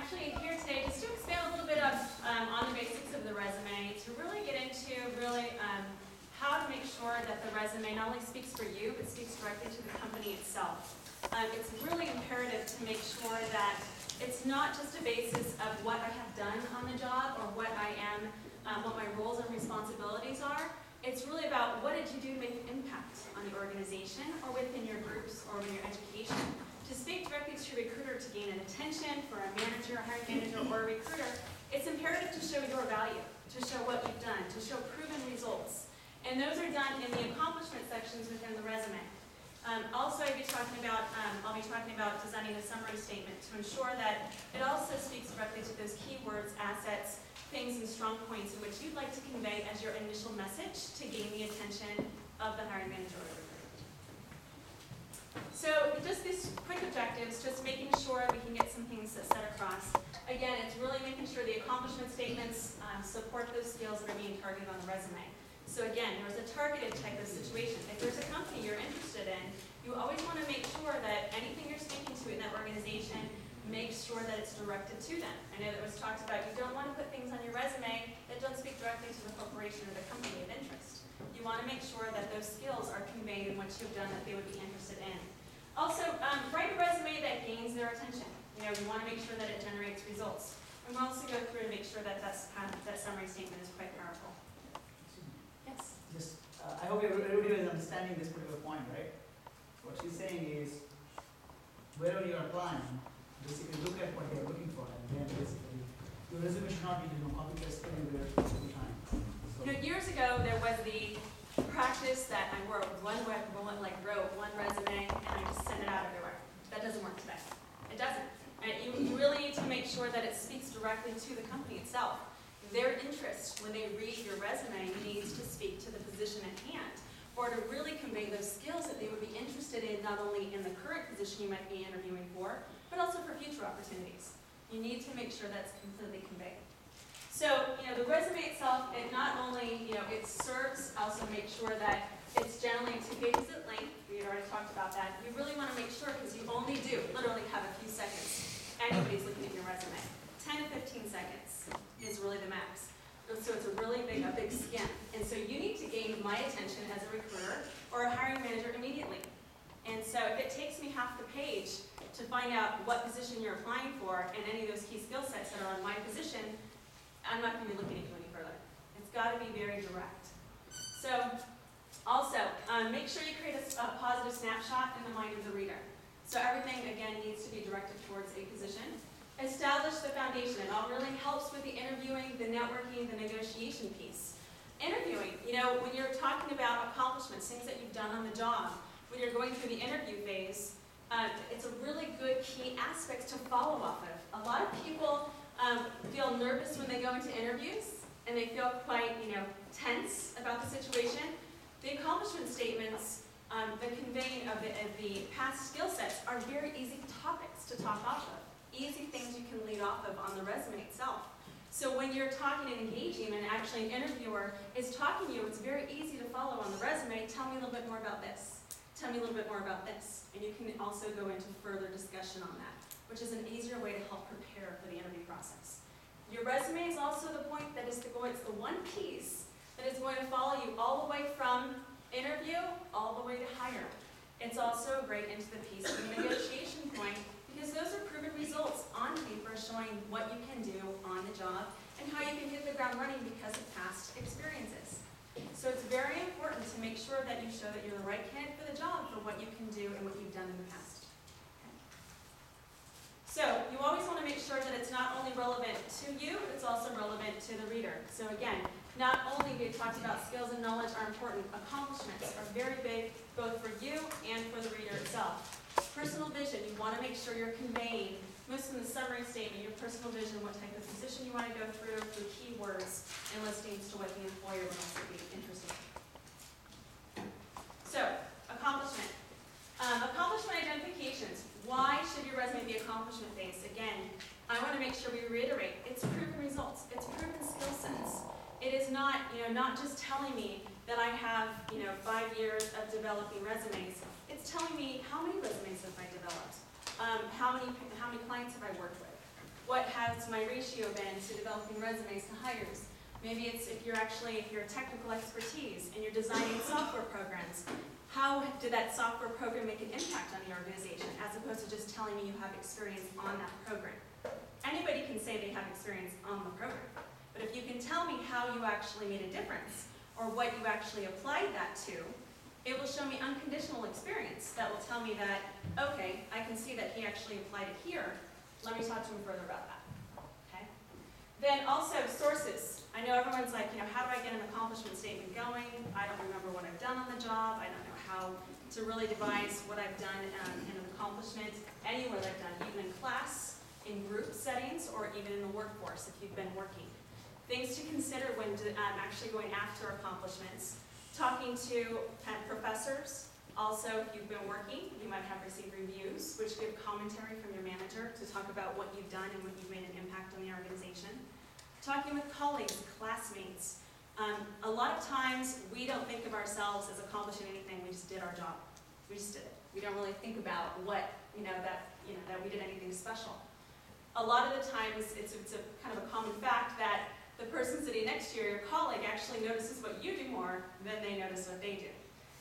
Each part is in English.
actually here today just to expand a little bit on the basics of the resume, to really get into how to make sure that the resume not only speaks for you, but speaks directly to the company itself. It's really imperative to make sure that it's not just a basis of what I have done on the job or what I am, what my roles and responsibilities are. It's really about what did you do to make an impact on the organization or within your groups or in your education. To speak directly to your recruiter to gain an attention for a manager, a hiring manager, or a recruiter, it's imperative to show your value, to show what you've done, to show proven results. And those are done in the accomplishment sections within the resume. Also, I'll be talking about designing a summary statement to ensure that it also speaks directly to those keywords, assets, things, and strong points in which you'd like to convey as your initial message to gain the attention of the hiring manager or recruiter. So just these quick objectives, just making sure we can get some things set across. Again, it's really making sure the accomplishment statements support those skills that are being targeted on the resume. So again, there's a targeted type of situation. If there's a company you're interested in, you always want to make sure that anything you're speaking to in that organization, make sure that it's directed to them. I know that was talked about, you don't want to put things on your resume that don't speak directly to the corporation or the company of interest. You want to make sure that those skills are conveyed in what you've done that they would be interested in. Also, write a resume that gains their attention. You want to make sure that it generates results. And we'll also go through and make sure that that summary statement is quite powerful. Yes? I hope everybody is understanding this particular point, right? What she's saying is, wherever you are applying, basically look at what they are looking for, and then basically, your resume should not be copy paste anywhere all the time. So, years ago, there was the practice that I wrote one resume, and I just sent it out everywhere. That doesn't work today. It doesn't. And you really need to make sure that it speaks directly to the company itself. Their interest when they read your resume needs to speak to the position at hand, or to really convey those skills that they would be interested in, not only in the current position you might be interviewing for, but also for future opportunities. You need to make sure that's completely conveyed. So, the resume itself, it not only, it serves, also make sure that it's generally 2 pages at length. We had already talked about that. You really want to make sure, because you only do literally have a few seconds. Anybody's looking at your resume. 10 to 15 seconds is really the max. So it's a big skim. And so you need to gain my attention as a recruiter or a hiring manager immediately. And so if it takes me half the page to find out what position you're applying for and any of those key skill sets that are on my position, I'm not going to be looking at you any further. It's got to be very direct. So also, make sure you create a positive snapshot in the mind of the reader. So everything, again, needs to be directed towards a position. Establish the foundation. It all really helps with the interviewing, the networking, the negotiation piece. Interviewing, when you're talking about accomplishments, things that you've done on the job, when you're going through the interview phase, it's a really good key aspect to follow off of. A lot of people feel nervous when they go into interviews, and they feel quite, tense about the situation. The accomplishment statements, the conveying of the past skill sets are very easy topics to talk off of. Easy things you can lead off of on the resume itself. So when you're talking and engaging, and actually an interviewer is talking to you, it's very easy to follow on the resume. Tell me a little bit more about this. Tell me a little bit more about this. And you can also go into further discussion on that, which is an easier way to help prepare for the interview process. Your resume is also the point that is it's the one piece that is going to follow you all the way from interview all the way to hire. It's also great into the piece of the negotiation point, because those are proven results on paper showing what you can do on the job and how you can hit the ground running because of past experiences. So it's very important to make sure that you show that you're the right candidate for the job for what you can do and what you've done in the past. So you always want to make sure that it's not only relevant to you, but it's also relevant to the reader. So again, not only we talked about skills and knowledge are important, accomplishments are very big both for you and for the reader itself. Personal vision, you want to make sure you're conveying, most in the summary statement, your personal vision, what type of position you want to go through keywords and listings to what the employer would also be interested in. So, accomplishment. Accomplishment identifications. Why should your resume be accomplishment-based? Again, I want to make sure we reiterate, it's proven results, it's proven skill sets. It is not, not just telling me that I have, 5 years of developing resumes. It's telling me how many resumes have I developed, how many clients have I worked with, What has my ratio been to developing resumes to hires? Maybe it's if you're technical expertise and you're designing software programs, how did that software program make an impact on the organization, as opposed to just telling me you have experience on that program? Anybody can say they have experience on the program, but if you can tell me how you actually made a difference, or what you actually applied that to, it will show me unconditional experience that will tell me that, okay, I can see that he actually applied it here. Let me talk to him further about that. Okay? Then also sources. I know everyone's like, how do I get an accomplishment statement going? I don't remember what I've done on the job. I don't know how to really devise what I've done in an accomplishment anywhere that I've done, even in class, in group settings, or even in the workforce if you've been working. Things to consider when actually going after accomplishments. Talking to professors. Also, if you've been working, you might have received reviews, which give commentary from your manager to talk about what you've done and what you've made an impact on the organization. Talking with colleagues, classmates. A lot of times, we don't think of ourselves as accomplishing anything. We just did our job. We just did it. We don't really think about what, that we did anything special. A lot of the times, it's a kind of a common fact that the person sitting next to you, your colleague, actually notices what you do more than they notice what they do.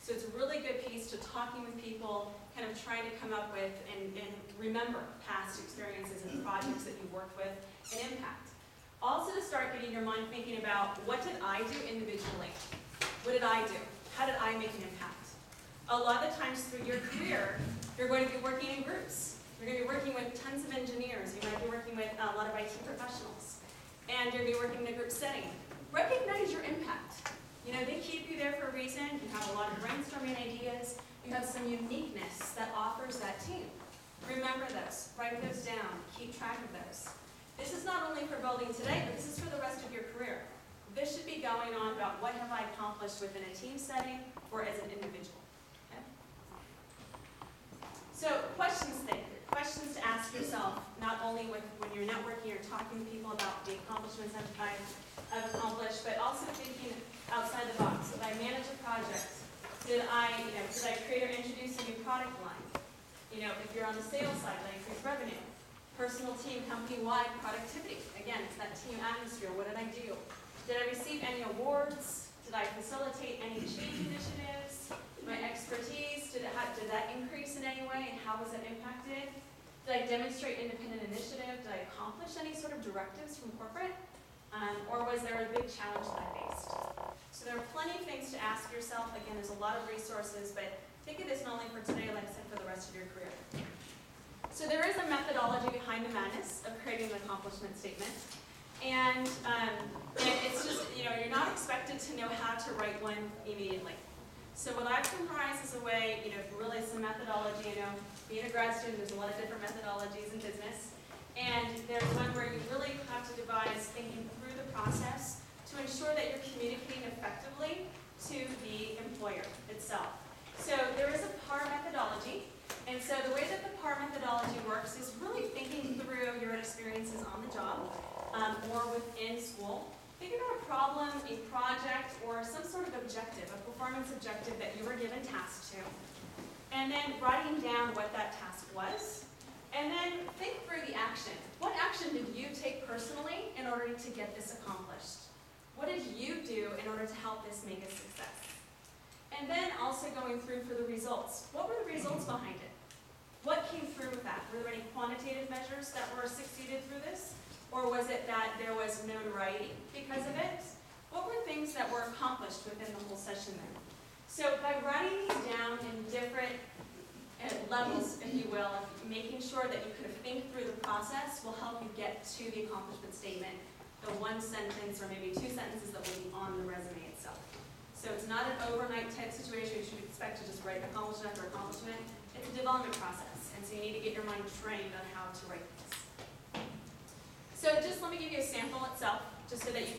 So it's a really good piece to talking with people, kind of trying to come up with and remember past experiences and projects that you worked with and impact. Also to start getting your mind thinking about, what did I do individually? What did I do? How did I make an impact? A lot of the times through your career, you're going to be working in groups. You're going to be working with tons of engineers. You might be working with a lot of IT professionals. And you're going to be working in a group setting. Recognize your impact. They keep you there for a reason. You have a lot of brainstorming ideas. You have some uniqueness that offers that team. Remember those. Write those down. Keep track of those. This is not only for building today, but this is for the rest of your career. This should be going on about what have I accomplished within a team setting or as an individual. Okay? So questions to ask yourself, not only when you're networking or talking to people about the accomplishments I've accomplished, but also thinking outside the box. Did I manage a project? Did I create or introduce a new product line? If you're on the sales side, did I increase revenue? Personal team, company-wide productivity. Again, it's that team atmosphere. What did I do? Did I receive any awards? Did I facilitate any change initiatives? My expertise, did that increase in any way, and how was it impacted? Did I demonstrate independent initiative? Did I accomplish any sort of directives from corporate? Or was there a big challenge that I faced? So there are plenty of things to ask yourself. Again, there's a lot of resources, but think of this not only for today, like I said, for the rest of your career. So there is a methodology behind the madness of creating an accomplishment statement. And it's just, you're not expected to know how to write one immediately. So what I've comprised is a way, really some methodology. Being a grad student, there's a lot of different methodologies in business. And there's one where you really have to devise thinking through the process to ensure that you're communicating effectively to the employer itself. So there is a PAR methodology. And so the way that the PAR methodology works is really thinking through your experiences on the job or within school. Think about a problem, a project, or some sort of objective, a performance objective that you were given tasks to. And then writing down what that task was. And then think through the action. What action did you take personally in order to get this accomplished? What did you do in order to help this make a success? And then also going through for the results. What were the results behind it? What came through with that? Were there any quantitative measures that were succeeded through this? Or was it that there was notoriety because of it? What were things that were accomplished within the whole session then? So by writing these down in different levels, if you will, making sure that you kind of think through the process will help you get to the accomplishment statement, the one sentence or maybe two sentences that will be on the resume itself. So it's not an overnight type situation. You should expect to just write accomplishment after accomplishment. It's a development process, and so you need to get your mind trained on how to write this. So just let me give you a sample itself, just so that you